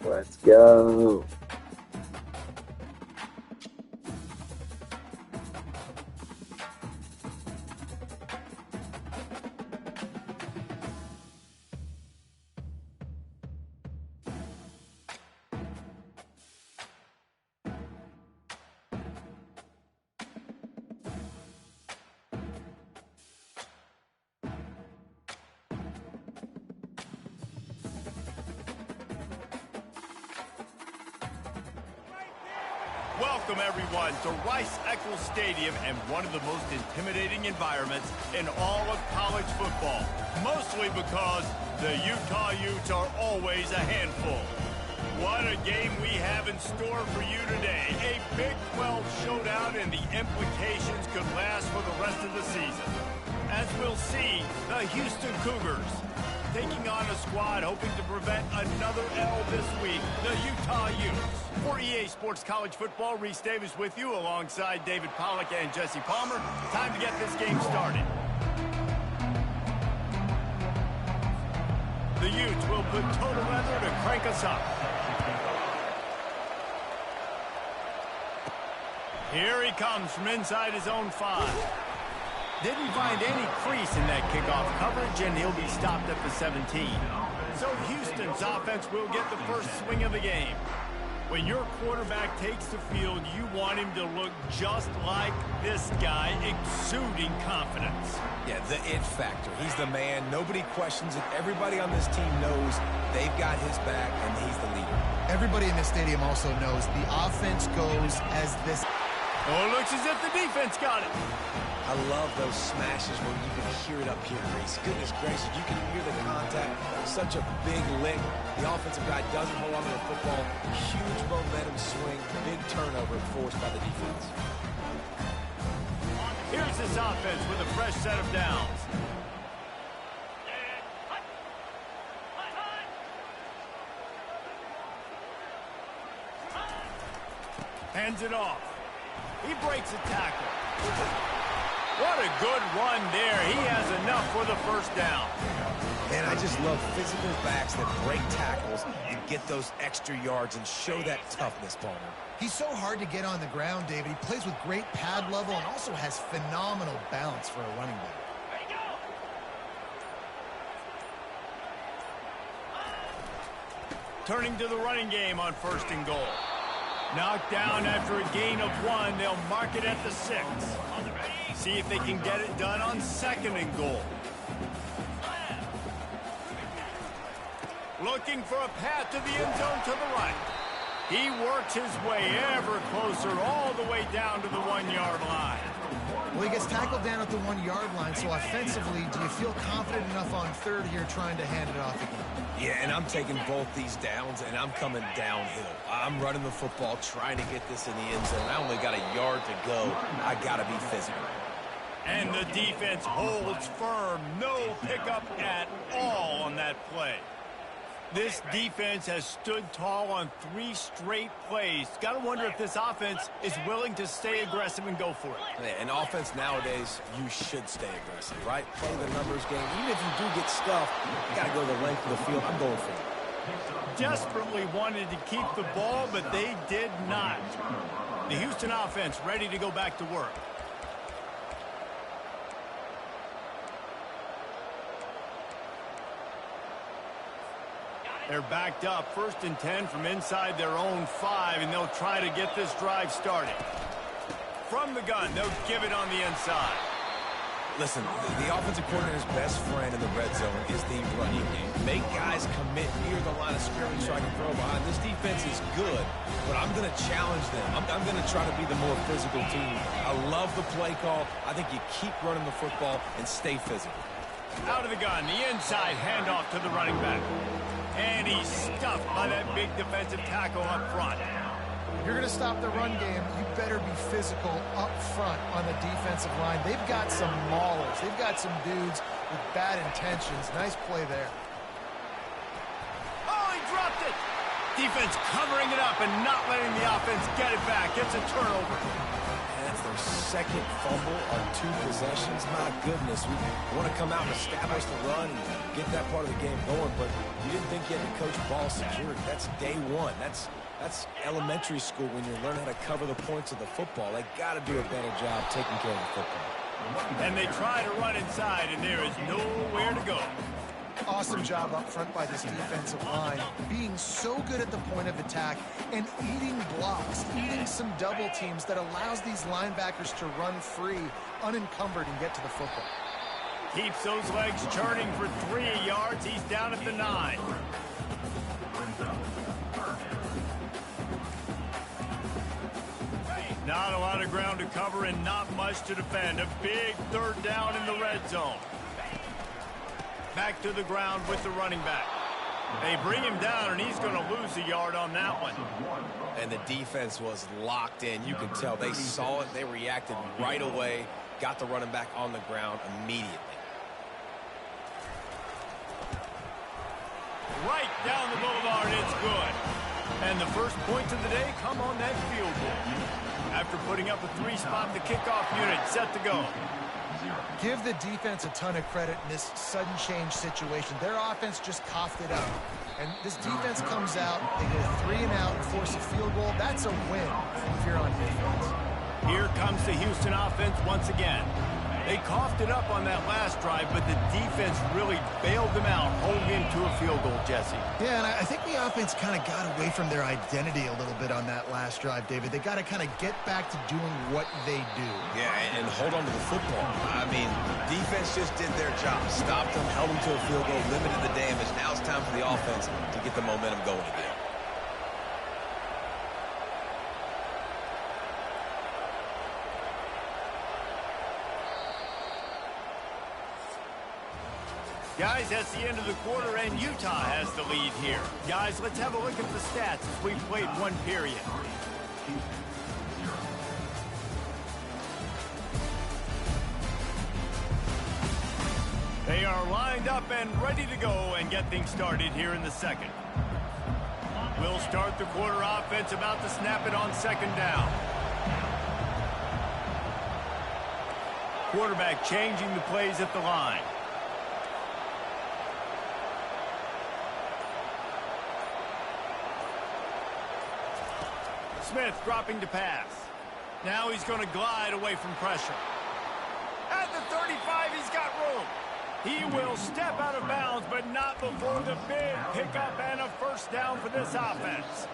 Let's go. Welcome, everyone, to Rice-Eccles Stadium and one of the most intimidating environments in all of college football, mostly because the Utah Utes are always a handful. What a game we have in store for you today. A Big 12 showdown, and the implications could last for the rest of the season. As we'll see, the Houston Cougars taking on a squad hoping to prevent another L this week, the Utah Utes. For EA Sports College Football, Reese Davis with you alongside David Pollack and Jesse Palmer. Time to get this game started. The Utes will put total weather to crank us up. Here he comes from inside his own 5. Didn't find any crease in that kickoff coverage, and he'll be stopped at the 17. So Houston's offense will get the first swing of the game. When your quarterback takes the field, you want him to look just like this guy, exuding confidence. Yeah, the it factor. He's the man. Nobody questions it. Everybody on this team knows they've got his back, and he's the leader. Everybody in this stadium also knows the offense goes as this. Oh, it looks as if the defense got it. I love those smashes where you can hear it up here, Reese. Goodness gracious, you can hear the contact. Such a big lick. The offensive guy doesn't hold on to the football. Huge momentum swing, big turnover forced by the defense. Here's this offense with a fresh set of downs. Hands it off. He breaks a tackle. What a good run there. He has enough for the first down. Man, I just love physical backs that break tackles and get those extra yards and show that toughness, Palmer. He's so hard to get on the ground, David. He plays with great pad level and also has phenomenal balance for a running back. Turning to the running game on 1st and goal. Knocked down after a gain of 1. They'll mark it at the 6. See if they can get it done on 2nd and goal. Looking for a path to the end zone to the right. He works his way ever closer all the way down to the 1-yard line. Well, he gets tackled down at the 1-yard line, so offensively, do you feel confident enough on 3rd here trying to hand it off again? Yeah, and I'm taking both these downs, and I'm coming downhill. I'm running the football, trying to get this in the end zone. I only got a yard to go. I got to be physical. And the defense holds firm. No pickup at all on that play. This defense has stood tall on 3 straight plays. Got to wonder if this offense is willing to stay aggressive and go for it. Yeah, in offense nowadays, you should stay aggressive, right? Play the numbers game. Even if you do get stuffed, you got to go the length of the field. I'm going for it. Desperately wanted to keep the ball, but they did not. The Houston offense ready to go back to work. They're backed up, 1st and 10 from inside their own 5, and they'll try to get this drive started. From the gun, they'll give it on the inside. Listen, the offensive coordinator's best friend in the red zone is the running game. Make guys commit near the line of scrimmage so I can throw behind. This defense is good, but I'm going to challenge them. I'm going to try to be the more physical team. I love the play call. I think you keep running the football and stay physical. Out of the gun, the inside handoff to the running back. And he's stuffed by that big defensive tackle up front. If you're going to stop the run game, you better be physical up front on the defensive line. They've got some maulers. They've got some dudes with bad intentions. Nice play there. Oh, he dropped it. Defense covering it up and not letting the offense get it back. It's a turnover. That's their second fumble on 2 possessions. My goodness, we want to come out and establish the run and get that part of the game going, but you didn't think you had to coach ball security. That's day one. That's elementary school when you learn how to cover the points of the football. They got to do a better job taking care of the football. And they try to run inside, and there is nowhere to go. Awesome job up front by this defensive line, being so good at the point of attack and eating blocks, eating some double teams that allows these linebackers to run free, unencumbered, and get to the football. Keeps those legs churning for 3 yards. He's down at the 9. Not a lot of ground to cover and not much to defend. A big 3rd down in the red zone. Back to the ground with the running back. They bring him down, and he's going to lose a yard on that one. And the defense was locked in. You can tell they saw it. They reacted right away. Got the running back on the ground immediately. Right down the boulevard, it's good. And the first points of the day come on that field goal. After putting up a 3-spot, the kickoff unit set to go. Give the defense a ton of credit in this sudden change situation. Their offense just coughed it up. And this defense comes out, they go 3 and out and force a field goal. That's a win if you're on defense. Here comes the Houston offense once again. They coughed it up on that last drive, but the defense really bailed them out, holding him to a field goal, Jesse. Yeah, and I think the offense kind of got away from their identity a little bit on that last drive, David. They got to kind of get back to doing what they do. Yeah, and hold on to the football. I mean, defense just did their job. Stopped them, held them to a field goal, limited the damage. Now it's time for the offense to get the momentum going again. Guys, that's the end of the quarter, and Utah has the lead here. Guys, let's have a look at the stats as we've played 1 period. They are lined up and ready to go and get things started here in the second. We'll start the quarter offense about to snap it on 2nd down. Quarterback changing the plays at the line. Smith dropping to pass. Now he's going to glide away from pressure. At the 35, he's got room. He will step out of bounds, but not before the big pickup and a 1st down for this offense.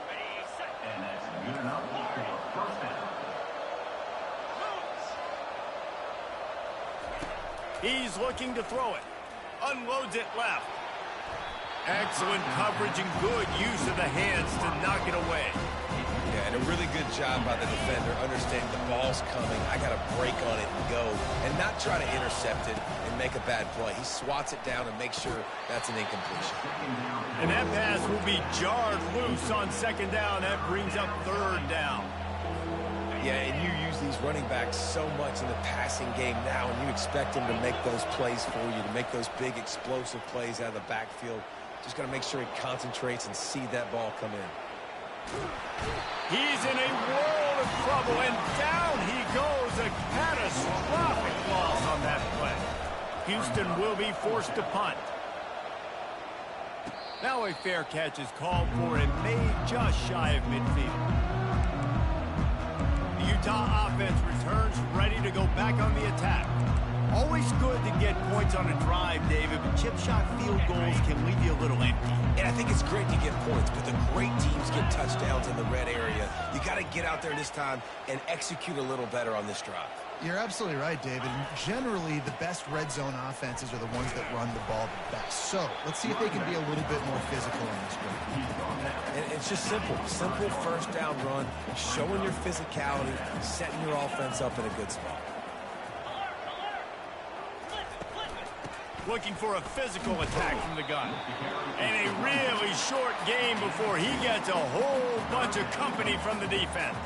He's looking to throw it. Unloads it left. Excellent coverage and good use of the hands to knock it away. Yeah, and a really good job by the defender, understanding the ball's coming. I got to break on it and go, and not try to intercept it and make a bad play. He swats it down and makes sure that's an incompletion. And that pass will be jarred loose on 2nd down. That brings up 3rd down. Yeah, and you use these running backs so much in the passing game now, and you expect them to make those plays for you, to make those big explosive plays out of the backfield. Just got to make sure he concentrates and see that ball come in. He's in a world of trouble, and down he goes. A catastrophic loss on that play. Houston will be forced to punt. Now a fair catch is called for and made just shy of midfield. The Utah offense returns ready to go back on the attack. Always good to get points on a drive, David, but chip shot field goals can leave you a little empty. And I think it's great to get points, but the great teams get touchdowns in the red area. You got to get out there this time and execute a little better on this drive. You're absolutely right, David. And generally, the best red zone offenses are the ones that run the ball the best. So let's see if they can be a little bit more physical in this one. And it's just simple. Simple 1st down run, showing your physicality, setting your offense up in a good spot. Looking for a physical attack from the gun. And a really short game before he gets a whole bunch of company from the defense.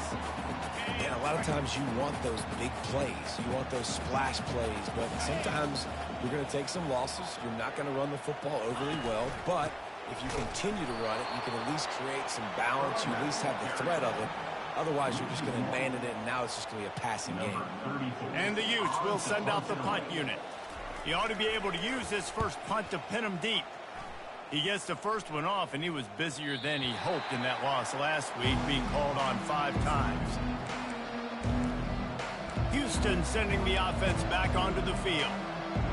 Yeah, a lot of times you want those big plays. You want those splash plays, but sometimes you're going to take some losses. You're not going to run the football overly well, but if you continue to run it, you can at least create some balance. You at least have the threat of it, Otherwise, you're just going to abandon it, and now it's just going to be a passing game. And the Utes will send out the punt unit. He ought to be able to use his first punt to pin him deep. He gets the first one off, and he was busier than he hoped in that loss last week, being called on 5 times. Houston sending the offense back onto the field.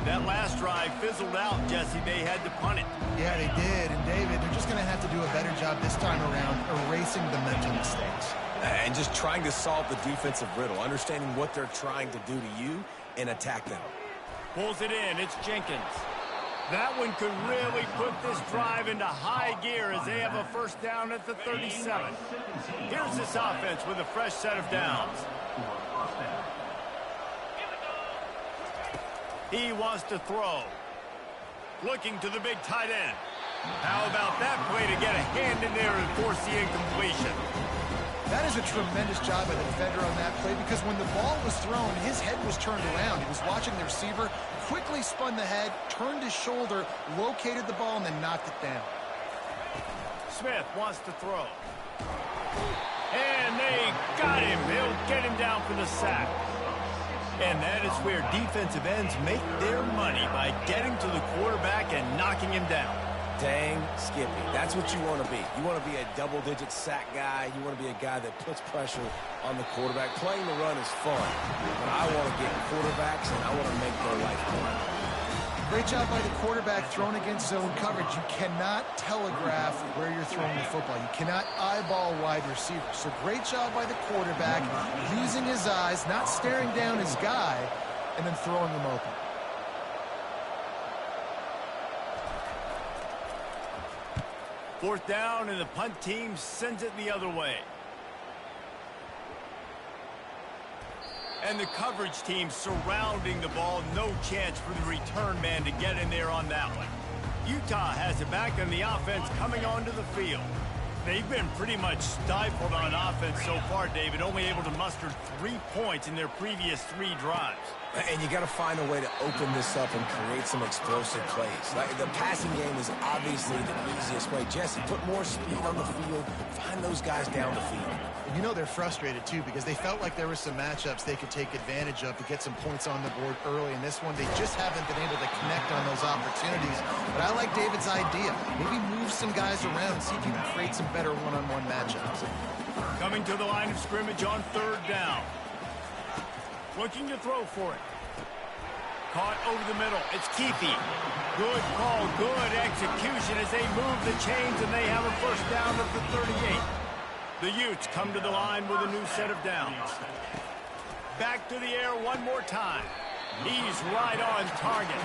That last drive fizzled out, Jesse. They had to punt it. Yeah, they did. And, David, they're just going to have to do a better job this time around erasing the mental mistakes. And just trying to solve the defensive riddle, understanding what they're trying to do to you and attack them. Pulls it in. It's Jenkins. That one could really put this drive into high gear as they have a first down at the 37. Here's this offense with a fresh set of downs. He wants to throw. Looking to the big tight end. How about that play to get a hand in there and force the incompletion? That is a tremendous job by the defender on that play, because when the ball was thrown, his head was turned around. He was watching the receiver, quickly spun the head, turned his shoulder, located the ball, and then knocked it down. Smith wants to throw. And they got him. They'll get him down for the sack. And that is where defensive ends make their money, by getting to the quarterback and knocking him down. Dang Skippy. That's what you want to be. You want to be a double-digit sack guy. You want to be a guy that puts pressure on the quarterback. Playing the run is fun, but I want to get quarterbacks, and I want to make their life fun. Great job by the quarterback thrown against zone coverage. You cannot telegraph where you're throwing the football. You cannot eyeball wide receivers. So great job by the quarterback, using his eyes, not staring down his guy, and then throwing him open. Fourth down, and the punt team sends it the other way. And the coverage team surrounding the ball. No chance for the return man to get in there on that one. Utah has it back, and the offense coming onto the field. They've been pretty much stifled on offense so far, David, only able to muster 3 points in their previous 3 drives. And you got to find a way to open this up and create some explosive plays. Like, the passing game is obviously the easiest way. Jesse, put more speed on the field. Find those guys down the field. And you know they're frustrated, too, because they felt like there were some matchups they could take advantage of to get some points on the board early. In this one, they just haven't been able to connect on those opportunities. But I like David's idea. Maybe move some guys around and see if you can create some better one-on-one matchups. Coming to the line of scrimmage on 3rd down. Looking to throw for it. Caught over the middle. It's Keefe. Good call, good execution as they move the chains, and they have a first down at the 38. The Utes come to the line with a new set of downs. Back to the air one more time. He's right on target.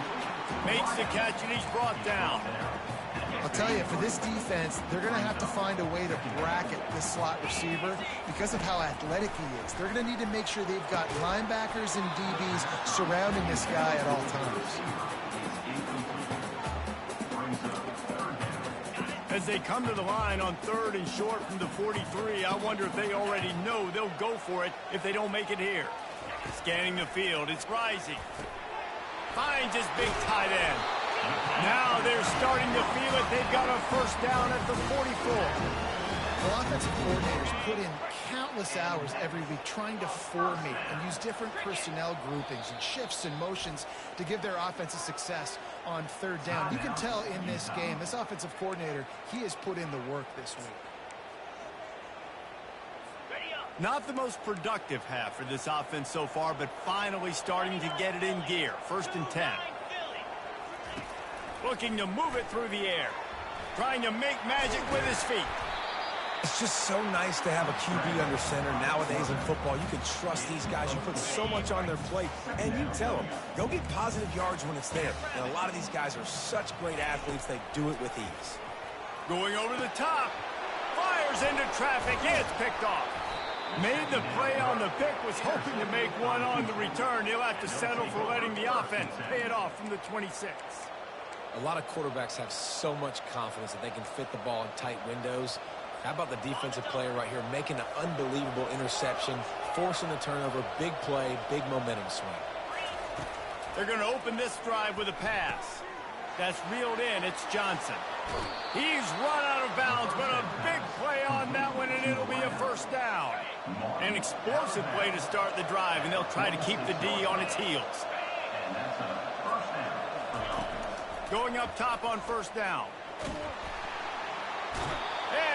Makes the catch, and he's brought down. I'll tell you, for this defense, they're going to have to find a way to bracket this slot receiver because of how athletic he is. They're going to need to make sure they've got linebackers and DBs surrounding this guy at all times. As they come to the line on 3rd and short from the 43, I wonder if they already know they'll go for it if they don't make it here. Scanning the field, it's Rising. Finds his big tight end. Now they're starting to feel it. They've got a first down at the 44. Well, offensive coordinators put in countless hours every week trying to formate and use different personnel groupings and shifts and motions to give their offensive success on 3rd down. You can tell in this game, this offensive coordinator, he has put in the work this week. Not the most productive half for this offense so far, but finally starting to get it in gear. 1st and 10. Looking to move it through the air. Trying to make magic with his feet. It's just so nice to have a QB under center. Nowadays in football, you can trust these guys. You put so much on their plate, and you tell them, go get positive yards when it's there. And a lot of these guys are such great athletes, they do it with ease. Going over the top. Fires into traffic. It's picked off. Made the play on the pick, was hoping to make one on the return. He'll have to settle for letting the offense pay it off from the 26. A lot of quarterbacks have so much confidence that they can fit the ball in tight windows. How about the defensive player right here making an unbelievable interception, forcing the turnover, big play, big momentum swing. They're going to open this drive with a pass. That's reeled in. It's Johnson. He's run out of bounds, but a big play on that one, and it'll be a first down. An explosive play to start the drive, and they'll try to keep the D on its heels. Going up top on first down.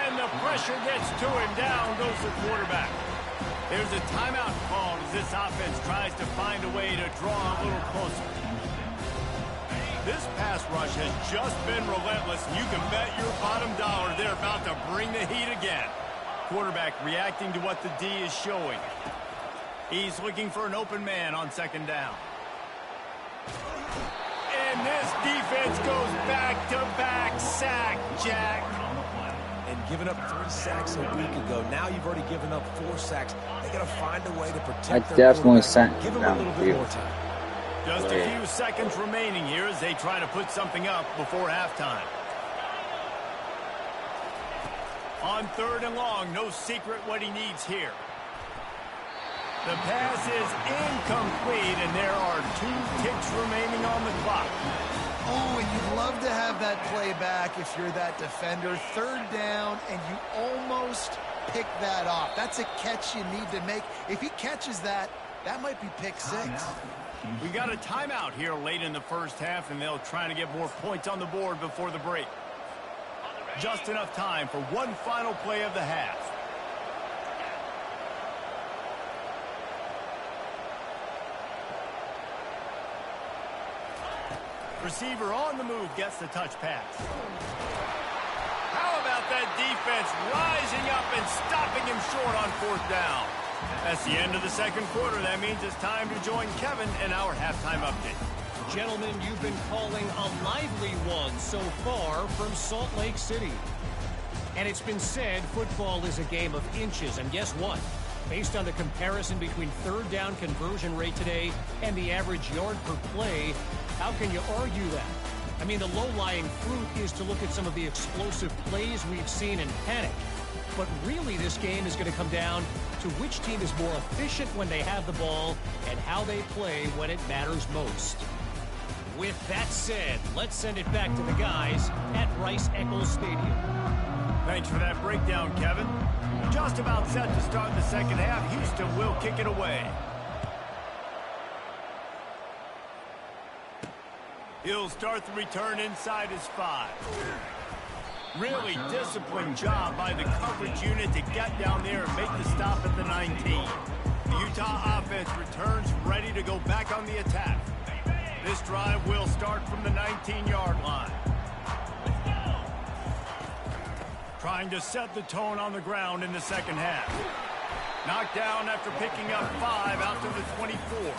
And the pressure gets to him. Down goes the quarterback. There's a timeout called as this offense tries to find a way to draw a little closer. This pass rush has just been relentless. You can bet your bottom dollar they're about to bring the heat again. Quarterback reacting to what the D is showing. He's looking for an open man on second down. And this defense goes back-to-back sack, Jack. And giving up 3 sacks a week ago. Now you've already given up 4 sacks. They got to find a way to protect their definitely sent Give them a little bit more time. Just a few seconds remaining here as they try to put something up before halftime. On third and long, no secret what he needs here. The pass is incomplete, and there are 2 ticks remaining on the clock. Oh, and you'd love to have that play back if you're that defender. Third down, and you almost pick that off. That's a catch you need to make. If he catches that, that might be pick 6. We got a timeout here late in the first half, and they'll try to get more points on the board before the break. Just enough time for one final play of the half. Receiver on the move gets the touch pass. How about that defense rising up and stopping him short on fourth down? That's the end of the second quarter. That means it's time to join Kevin in our halftime update. Gentlemen, you've been calling a lively one so far from Salt Lake City. And it's been said football is a game of inches. And guess what? Based on the comparison between third down conversion rate today and the average yard per play, how can you argue that? I mean, the low-lying fruit is to look at some of the explosive plays we've seen in panic. But really, this game is going to come down to which team is more efficient when they have the ball and how they play when it matters most. With that said, let's send it back to the guys at Rice-Eccles Stadium. Thanks for that breakdown, Kevin. Just about set to start the second half. Houston will kick it away. He'll start the return inside his 5. Really disciplined job by the coverage unit to get down there and make the stop at the 19. The Utah offense returns ready to go back on the attack. This drive will start from the 19-yard line. Trying to set the tone on the ground in the second half. Knocked down after picking up 5 out to the 24.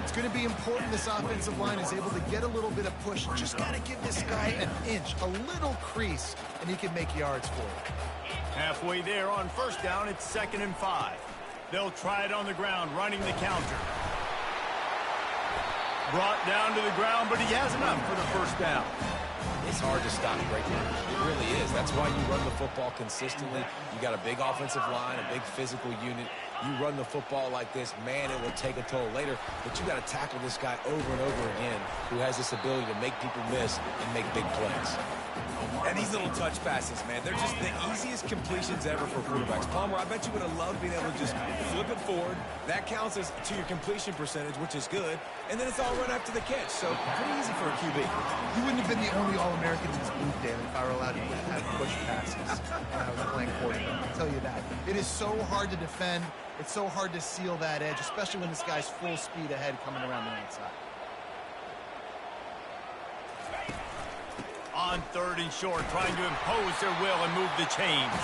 It's going to be important this offensive line is able to get a little bit of push. Just got to give this guy an inch, a little crease, and he can make yards for it. Halfway there on first down, it's 2nd and 5. They'll try it on the ground, running the counter. Brought down to the ground, but he has enough for the first down. It's hard to stop breakdowns. It really is. That's why you run the football consistently. You got a big offensive line, a big physical unit. You run the football like this, man, it will take a toll later. But you got to tackle this guy over and over again who has this ability to make people miss and make big plays. And these little touch passes, man, they're just the easiest completions ever for quarterbacks. Palmer, I bet you would have loved being able to just flip it forward. That counts as to your completion percentage, which is good. And then it's all run after the catch. So pretty easy for a QB. You wouldn't have been the only All-American in this booth, Dan, if I were allowed to have push passes when I was playing quarterback. I'll tell you that. It is so hard to defend. It's so hard to seal that edge, especially when this guy's full speed ahead coming around the outside. On 3rd and short, trying to impose their will and move the chains.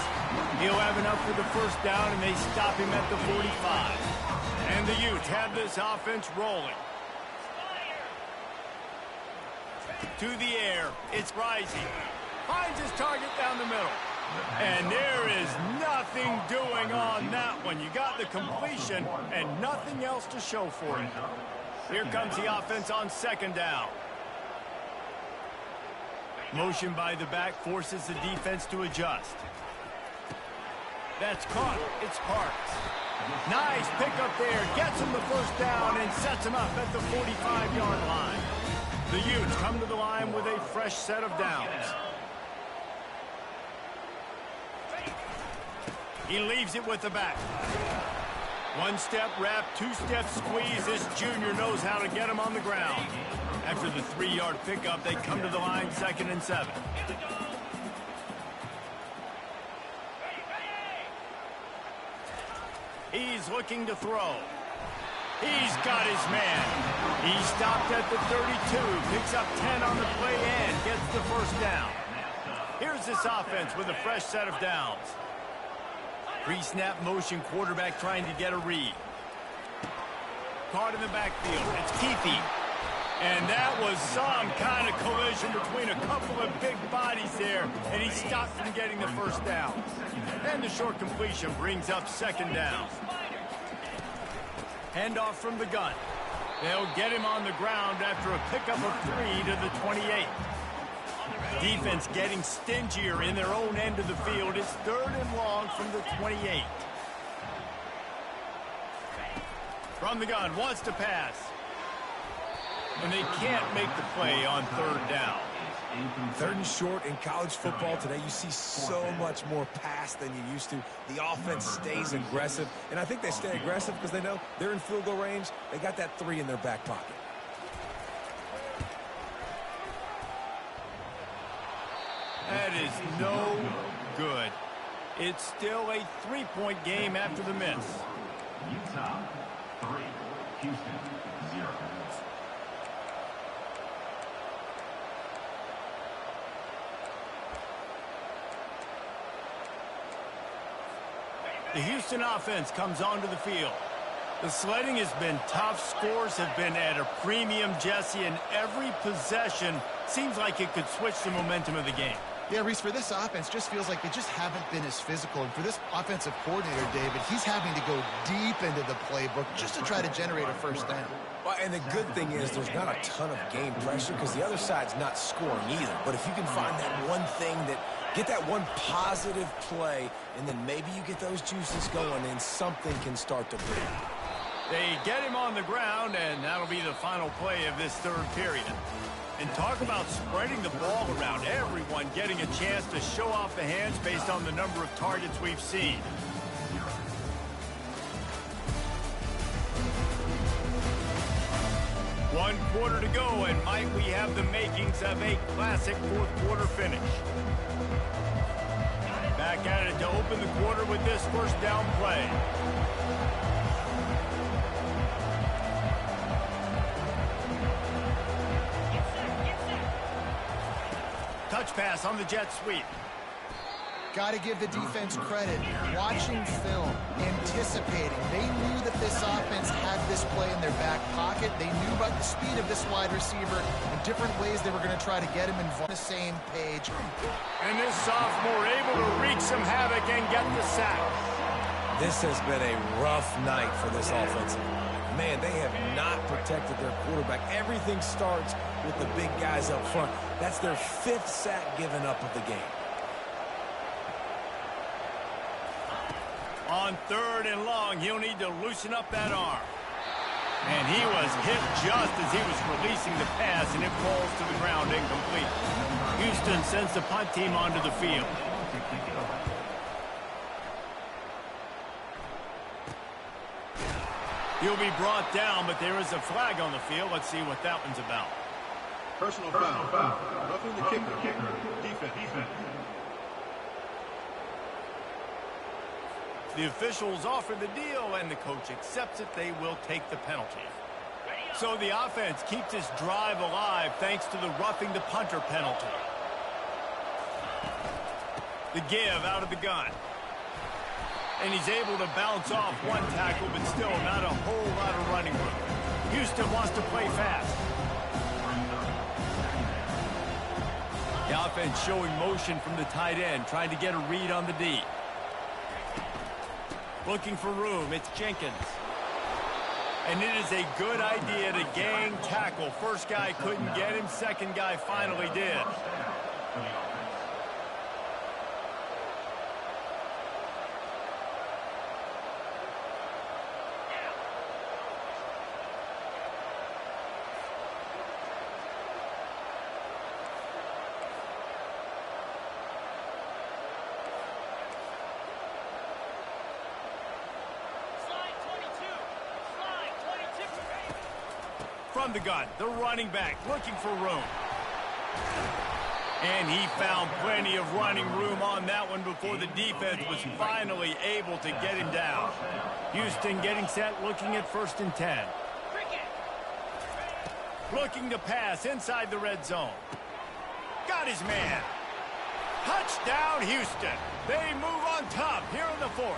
He'll have enough for the first down, and they stop him at the 45. And the Utes have this offense rolling. To the air, it's Rising. Finds his target down the middle. And there is nothing doing on that one. You got the completion and nothing else to show for it. Here comes the offense on 2nd down. Motion by the back forces the defense to adjust. That's caught. It's Parks. Nice pickup there. Gets him the first down and sets him up at the 45-yard line. The Utes come to the line with a fresh set of downs. He leaves it with the back. One-step wrap, two-step squeeze. This junior knows how to get him on the ground. After the 3-yard pickup, they come to the line, 2nd and 7. He's looking to throw. He's got his man. He stopped at the 32, picks up 10 on the play and gets the first down. Here's this offense with a fresh set of downs. Pre-snap motion, quarterback trying to get a read. Caught in the backfield. It's Keefe. And that was some kind of collision between a couple of big bodies there, and he stopped from getting the first down. And the short completion brings up 2nd down. Handoff from the gun. They'll get him on the ground after a pickup of 3 to the 28. Defense getting stingier in their own end of the field. It's 3rd and long from the 28. From the gun, wants to pass. And they can't make the play on 3rd down. 3rd and short in college football today. You see so much more pass than you used to. The offense stays aggressive, and I think they stay aggressive because they know they're in field goal range. They got that 3 in their back pocket. That is no good. It's still a 3-point game after the miss. Utah 3, Houston 0. The Houston offense comes onto the field. The sledding has been tough. Scores have been at a premium, Jesse, and every possession seems like it could switch the momentum of the game. Yeah, Reese, for this offense, just feels like they just haven't been as physical. And for this offensive coordinator, David, he's having to go deep into the playbook just to try to generate a first down. Well, and the good thing is there's not a ton of game pressure because the other side's not scoring either. But if you can find that one thing get that one positive play, and then maybe you get those juices going and something can start to breathe. They get him on the ground, and that'll be the final play of this 3rd period. And talk about spreading the ball around. Everyone getting a chance to show off the hands based on the number of targets we've seen. One quarter to go, and might we have the makings of a classic 4th quarter finish. Back at it to open the quarter with this first down play. Touch pass on the jet sweep. Got to give the defense credit. Watching film, anticipating. They knew that this offense had this play in their back pocket. They knew about the speed of this wide receiver and different ways they were going to try to get him involved on the same page. And this sophomore able to wreak some havoc and get the sack. This has been a rough night for this offensive line. Man, they have not protected their quarterback. Everything starts with the big guys up front. That's their 5th sack given up of the game. On 3rd and long, he'll need to loosen up that arm. And he was hit just as he was releasing the pass, and it falls to the ground incomplete. Houston sends the punt team onto the field. He'll be brought down, but there is a flag on the field. Let's see what that one's about. Personal foul. Roughing the kicker. Defense. The officials offer the deal, and the coach accepts it. They will take the penalty. So the offense keeps this drive alive thanks to the roughing the punter penalty. The give out of the gun. And he's able to bounce off one tackle, but still not a whole lot of running room. Houston wants to play fast. The offense showing motion from the tight end, trying to get a read on the D. Looking for room, it's Jenkins. And it is a good idea to gang tackle. First guy couldn't get him, second guy finally did. from the gun, the running back looking for room. And he found plenty of running room on that one before the defense was finally able to get him down. Houston getting set, looking at 1st and 10. Looking to pass inside the red zone. Got his man. Touchdown, Houston. They move on top here in the 4th.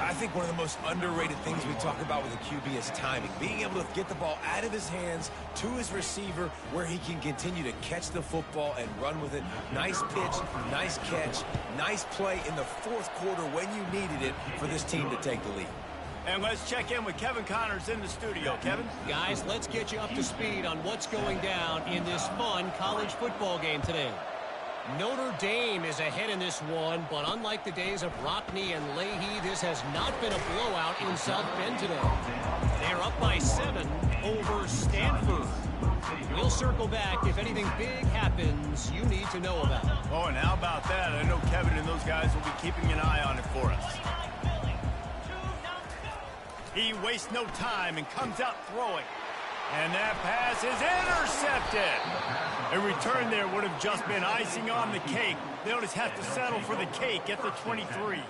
I think one of the most underrated things we talk about with a QB is timing. Being able to get the ball out of his hands to his receiver where he can continue to catch the football and run with it. Nice pitch, nice catch, nice play in the 4th quarter when you needed it for this team to take the lead. And let's check in with Kevin Connors in the studio. Kevin? Guys, let's get you up to speed on what's going down in this fun college football game today. Notre Dame is ahead in this one, but unlike the days of Rockne and Leahy, this has not been a blowout in South Bend today. They're up by 7 over Stanford. We'll circle back if anything big happens you need to know about. Oh, and how about that? I know Kevin and those guys will be keeping an eye on it for us. He wastes no time and comes out throwing. And that pass is intercepted. A return there would have just been icing on the cake. They'll just have to settle for the cake at the 23.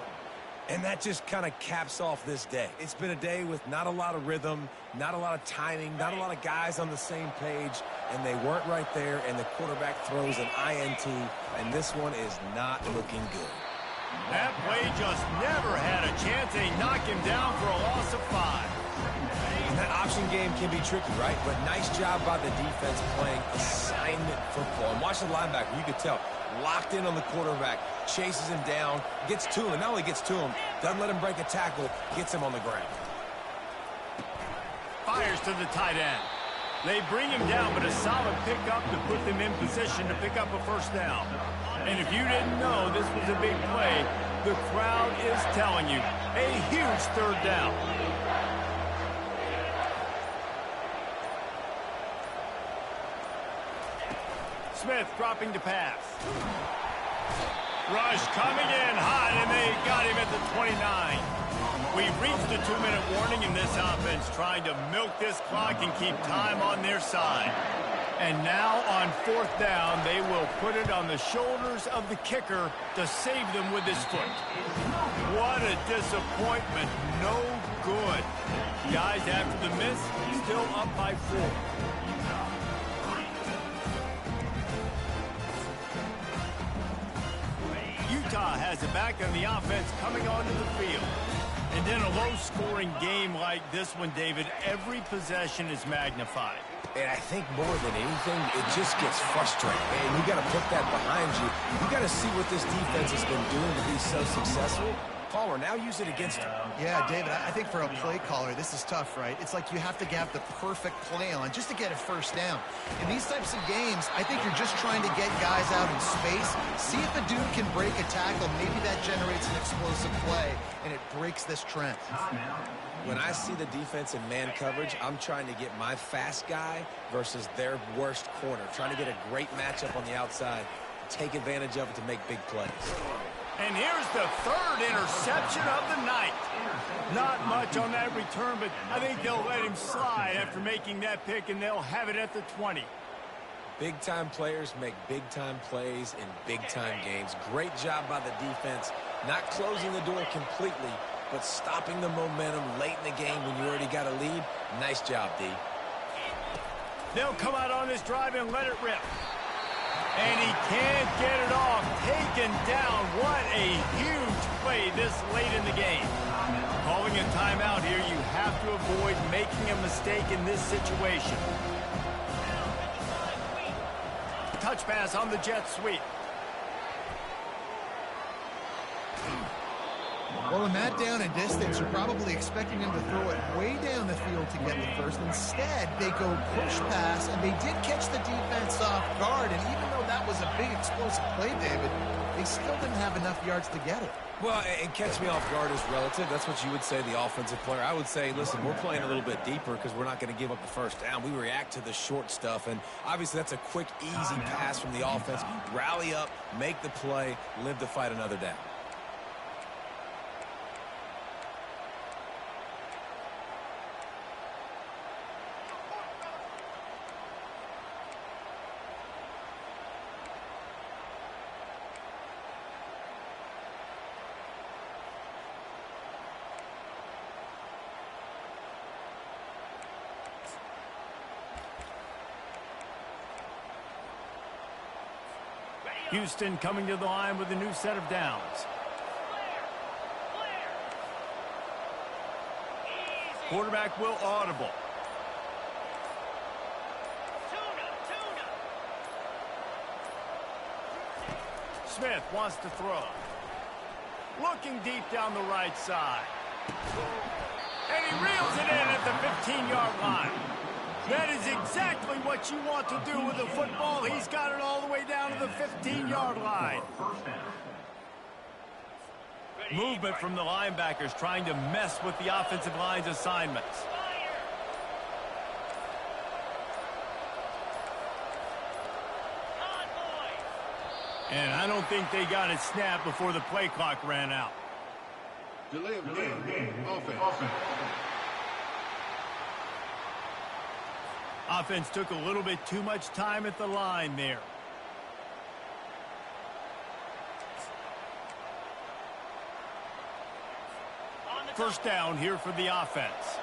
And that just kind of caps off this day. It's been a day with not a lot of rhythm, not a lot of timing, not a lot of guys on the same page, and they weren't right there, and the quarterback throws an INT, and this one is not looking good. That play just never had a chance. They knock him down for a loss of 5. And that option game can be tricky, right? But nice job by the defense playing assignment football. And watch the linebacker, you could tell, locked in on the quarterback, chases him down, gets to him, and not only gets to him, doesn't let him break a tackle, gets him on the ground. Fires to the tight end. They bring him down, but a solid pickup to put them in position to pick up a 1st down. And if you didn't know this was a big play, the crowd is telling you, a huge 3rd down. Smith dropping to pass. Rush coming in hot, and they got him at the 29. We've reached the 2-minute warning in this offense, trying to milk this clock and keep time on their side. And now on 4th down, they will put it on the shoulders of the kicker to save them with his foot. What a disappointment. No good. Guys, after the miss, still up by 4. Utah has it back on the offense coming onto the field. And in a low-scoring game like this one, David, every possession is magnified. And I think more than anything, it just gets frustrating. And you got to put that behind you. You got to see what this defense has been doing to be so successful. Caller, now use it against him. Yeah, David, I think for a play caller, this is tough, right? It's like you have to have the perfect play on just to get a 1st down. In these types of games, I think you're just trying to get guys out in space, see if a dude can break a tackle. Maybe that generates an explosive play, and it breaks this trend. When I see the defense in man coverage, I'm trying to get my fast guy versus their worst corner, trying to get a great matchup on the outside, take advantage of it to make big plays. And here's the 3rd interception of the night. Not much on that return, but I think they'll let him slide after making that pick, and they'll have it at the 20. Big-time players make big-time plays in big-time games. Great job by the defense, not closing the door completely, but stopping the momentum late in the game when you already got a lead. Nice job, D. They'll come out on this drive and let it rip. And he can't get it off. Taken down. What a huge play this late in the game. Calling a timeout here, you have to avoid making a mistake in this situation. Touch pass on the jet sweep. Well, in that down and distance, you're probably expecting him to throw it way down the field to get the 1st. Instead, they go push pass, and they did catch the defense off guard. And even though that was a big explosive play, David, they still didn't have enough yards to get it. Well, and catch me off guard is relative. That's what you would say, the offensive player. I would say, listen, we're playing a little bit deeper because we're not going to give up the 1st down. We react to the short stuff, and obviously that's a quick, easy pass from the offense. Rally up, make the play, live to fight another down. Houston coming to the line with a new set of downs. Quarterback will audible. Smith wants to throw. Looking deep down the right side. And he reels it in at the 15-yard line. That is exactly what you want to do with the football. He's got it all the way down to the 15-yard line. Movement from the linebackers trying to mess with the offensive line's assignments. And I don't think they got it snapped before the play clock ran out. Delay of game. Offense. Offense took a little bit too much time at the line there. First down here for the offense.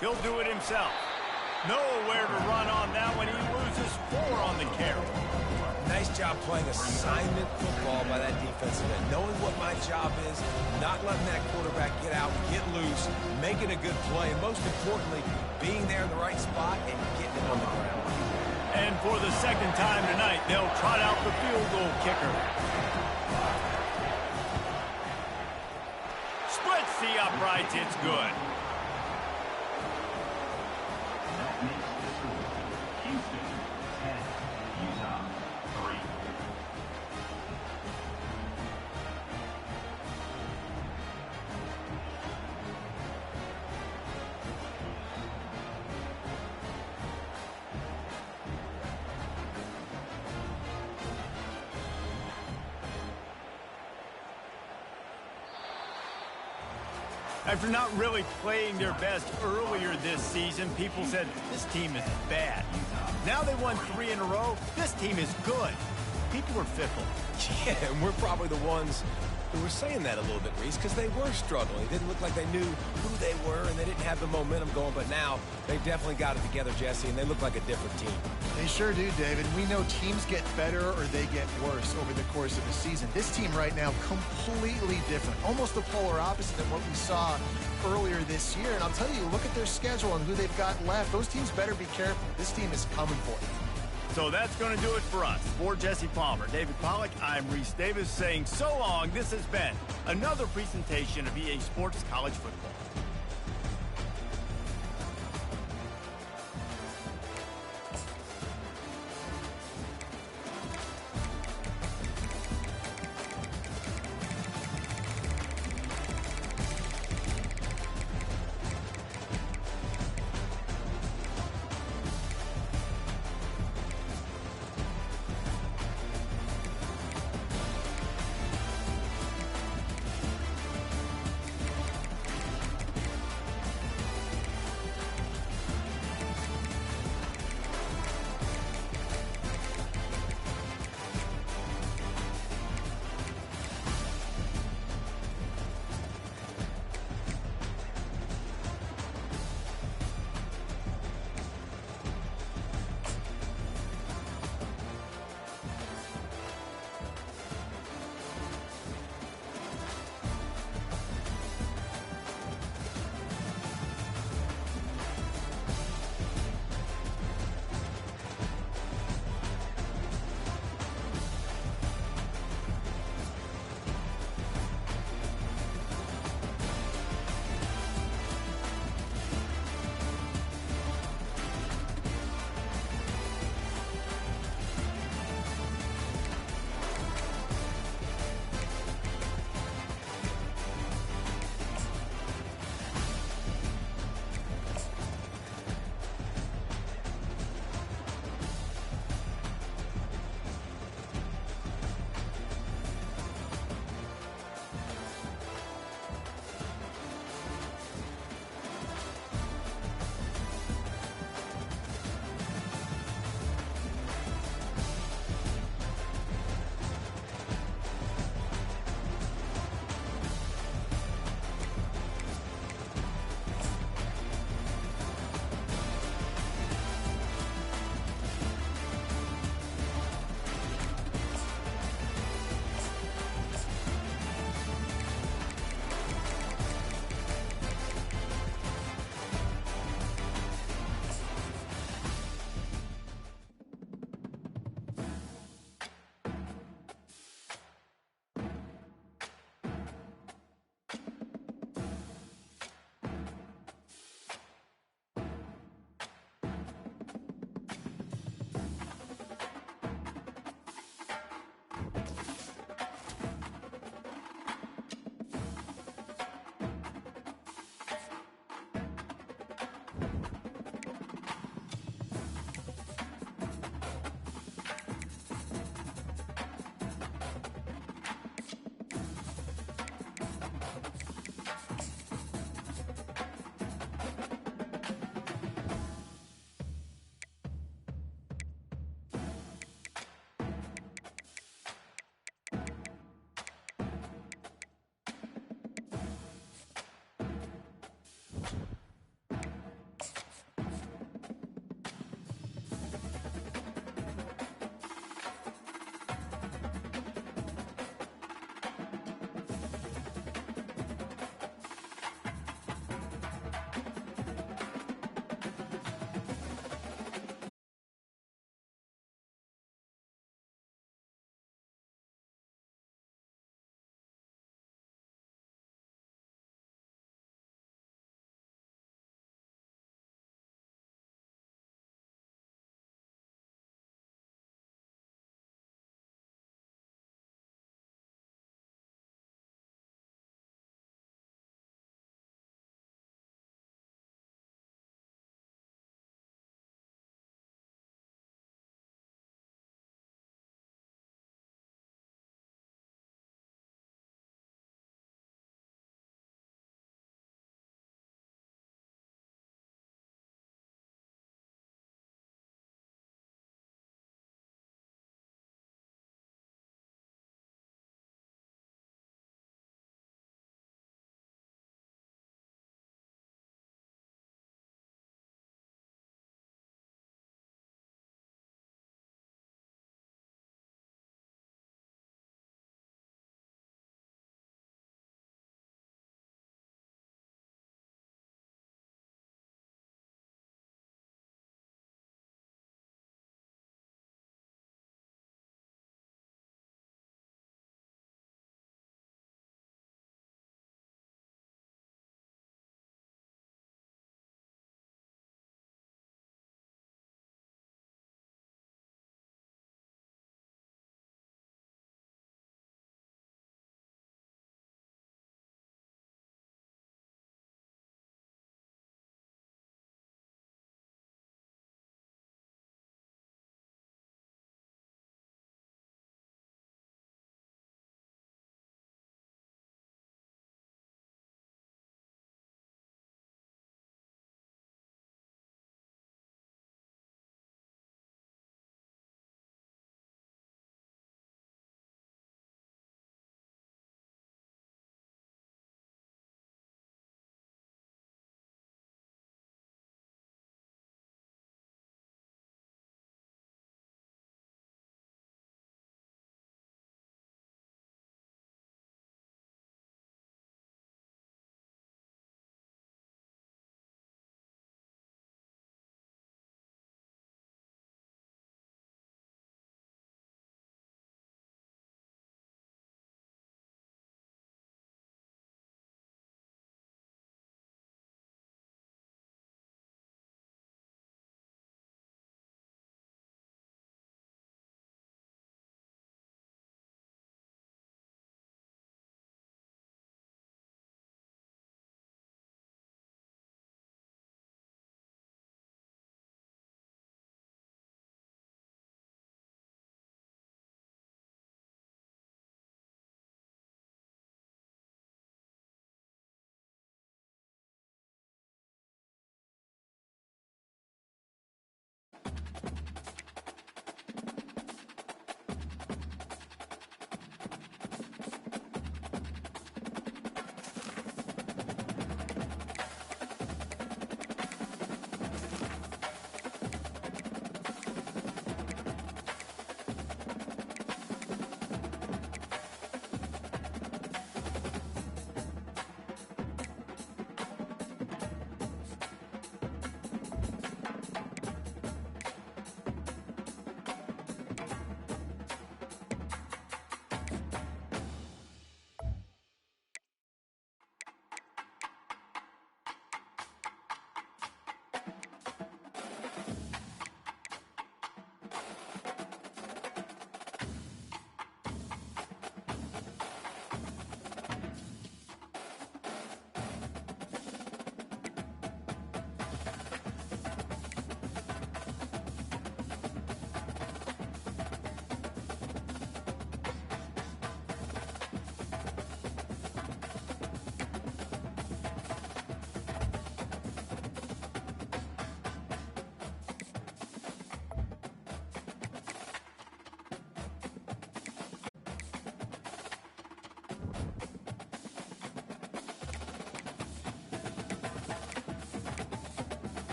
He'll do it himself. Nowhere to run on that when he loses 4 on the carry. Nice job playing assignment football by that defensive end. Knowing what my job is, not letting that quarterback get out, get loose, making a good play, and most importantly, being there in the right spot and getting it on the ground. And for the second time tonight, they'll trot out the field goal kicker. Splits the uprights, it's good. That makes the score Houston 10, Utah 3. After not really playing their best earlier this season, people said, this team is bad. Now they won 3 in a row. This team is good. People are fickle. Yeah, and we're probably the ones who were saying that a little bit, Reese, because they were struggling. It didn't look like they knew who they were, and they didn't have the momentum going. But now they've definitely got it together, Jesse, and they look like a different team. They sure do, David. We know teams get better or they get worse over the course of the season. This team right now, completely different. Almost the polar opposite of what we saw earlier this year. And I'll tell you, look at their schedule and who they've got left. Those teams better be careful. This team is coming for you. So that's going to do it for us. For Jesse Palmer, David Pollack, I'm Reese Davis saying so long. This has been another presentation of EA Sports College Football.